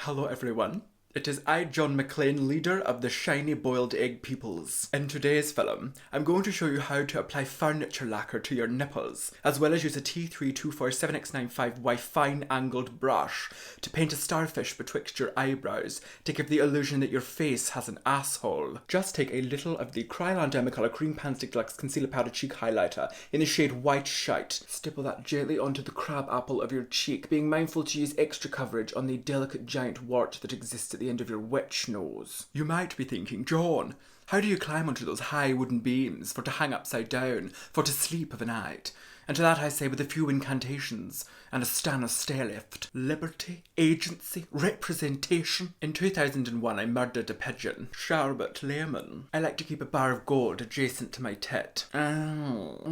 Hello everyone. It is I, John Maclean, leader of the Shiny Boiled Egg Peoples. In today's film, I'm going to show you how to apply furniture lacquer to your nipples, as well as use a T3247X95Y fine angled brush to paint a starfish betwixt your eyebrows to give the illusion that your face has an asshole. Just take a little of the Krylon Demicolor Cream Panstick Deluxe Concealer Powder Cheek Highlighter in the shade White Shite. Stipple that gently onto the crab apple of your cheek, being mindful to use extra coverage on the delicate giant wart that exists at the end of your witch nose. You might be thinking, John, how do you climb onto those high wooden beams for to hang upside down, for to sleep of a night? And to that I say, with a few incantations and a Stannis stairlift: liberty, agency, representation. In 2001 I murdered a pigeon, Charlotte Lemon. I like to keep a bar of gold adjacent to my tit. If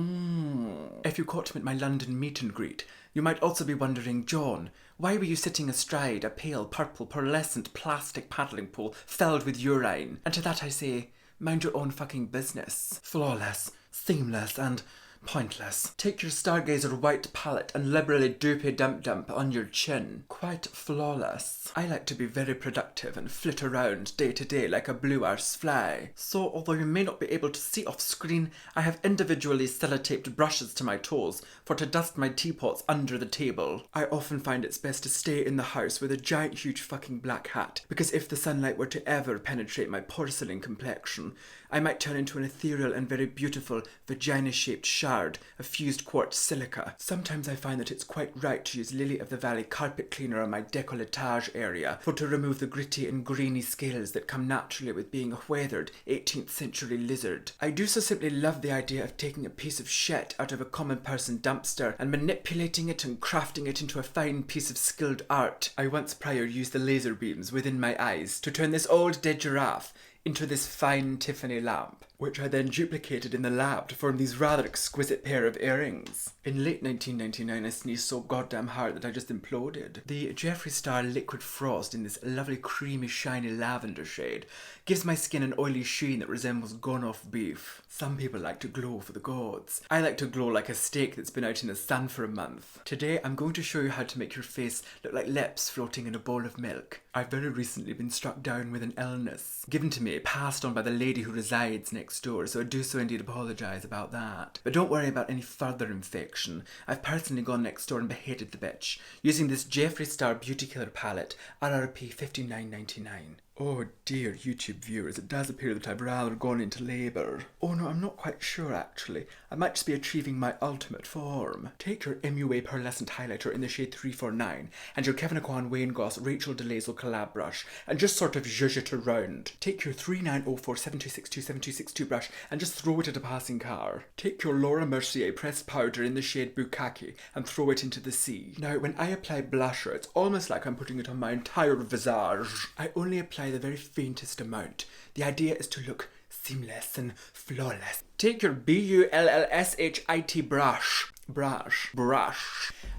you caught me at my London meet and greet, you might also be wondering, John, why were you sitting astride a pale purple pearlescent plastic paddling pool filled with urine? And to that I say, mind your own fucking business. Flawless, seamless and pointless. Take your Stargazer white palette and liberally doopy dump on your chin. Quite flawless. I like to be very productive and flit around day to day like a blue arse fly. So although you may not be able to see off screen, I have individually sellotaped brushes to my toes for to dust my teapots under the table. I often find it's best to stay in the house with a giant huge fucking black hat, because if the sunlight were to ever penetrate my porcelain complexion, I might turn into an ethereal and very beautiful vagina-shaped shard of fused quartz silica. Sometimes I find that it's quite right to use Lily of the Valley carpet cleaner on my décolletage area for to remove the gritty and grainy scales that come naturally with being a weathered 18th century lizard. I do so simply love the idea of taking a piece of shit out of a common person dumpster and manipulating it and crafting it into a fine piece of skilled art. I once prior used the laser beams within my eyes to turn this old dead giraffe into this fine Tiffany lamp, which I then duplicated in the lab to form these rather exquisite pair of earrings. In late 1999 I sneezed so goddamn hard that I just imploded. The Jeffree Star Liquid Frost in this lovely creamy shiny lavender shade gives my skin an oily sheen that resembles gone-off beef. Some people like to glow for the gods. I like to glow like a steak that's been out in the sun for a month. Today I'm going to show you how to make your face look like lips floating in a bowl of milk. I've very recently been struck down with an illness, given to me, passed on by the lady who resides next door, so I do so indeed apologise about that. But don't worry about any further infection. I've personally gone next door and beheaded the bitch, using this Jeffree Star Beauty Killer palette, RRP $59.99. Oh dear YouTube viewers, it does appear that I've rather gone into labour. Oh no, I'm not quite sure actually. I might just be achieving my ultimate form. Take your MUA pearlescent highlighter in the shade 349 and your Kevin Aquan Wayne Goss Rachel DeLazel collab brush and just sort of zhuzh it around. Take your 390472627262 brush and just throw it at a passing car. Take your Laura Mercier pressed powder in the shade Bukkake and throw it into the sea. Now when I apply blusher, it's almost like I'm putting it on my entire visage. I only apply the very faintest amount. The idea is to look seamless and flawless. Take your BULLSHIT brush.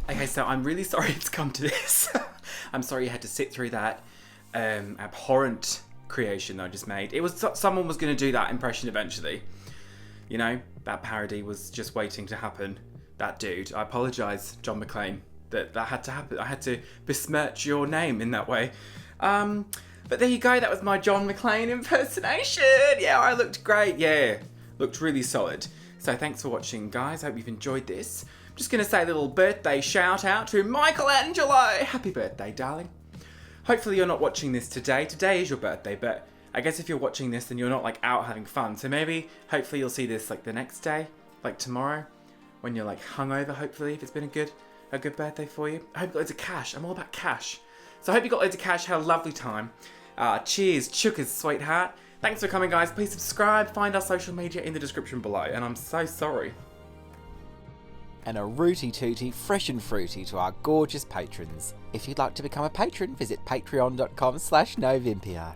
Okay, so I'm really sorry it's come to this. I'm sorry you had to sit through that abhorrent creation that I just made. It was someone was going to do that impression eventually. You know, that parody was just waiting to happen. That dude. I apologise, John Maclean, that had to happen. I had to besmirch your name in that way. But there you go, that was my John Maclean impersonation. Yeah, I looked great, yeah. Looked really solid. So thanks for watching, guys. I hope you've enjoyed this. I'm just going to say a little birthday shout out to Michelangelo. Happy birthday, darling. Hopefully you're not watching this today. Today is your birthday, but I guess if you're watching this, then you're not like out having fun. So maybe, hopefully you'll see this like the next day, like tomorrow, when you're like hungover, hopefully, if it's been a good birthday for you. I hope you got loads of cash. I'm all about cash. So I hope you got loads of cash, had a lovely time. Cheers, chookers, sweetheart. Thanks for coming, guys. Please subscribe, find our social media in the description below, and I'm so sorry. And a rooty tooty, fresh and fruity to our gorgeous patrons. If you'd like to become a patron, visit patreon.com/Novympia.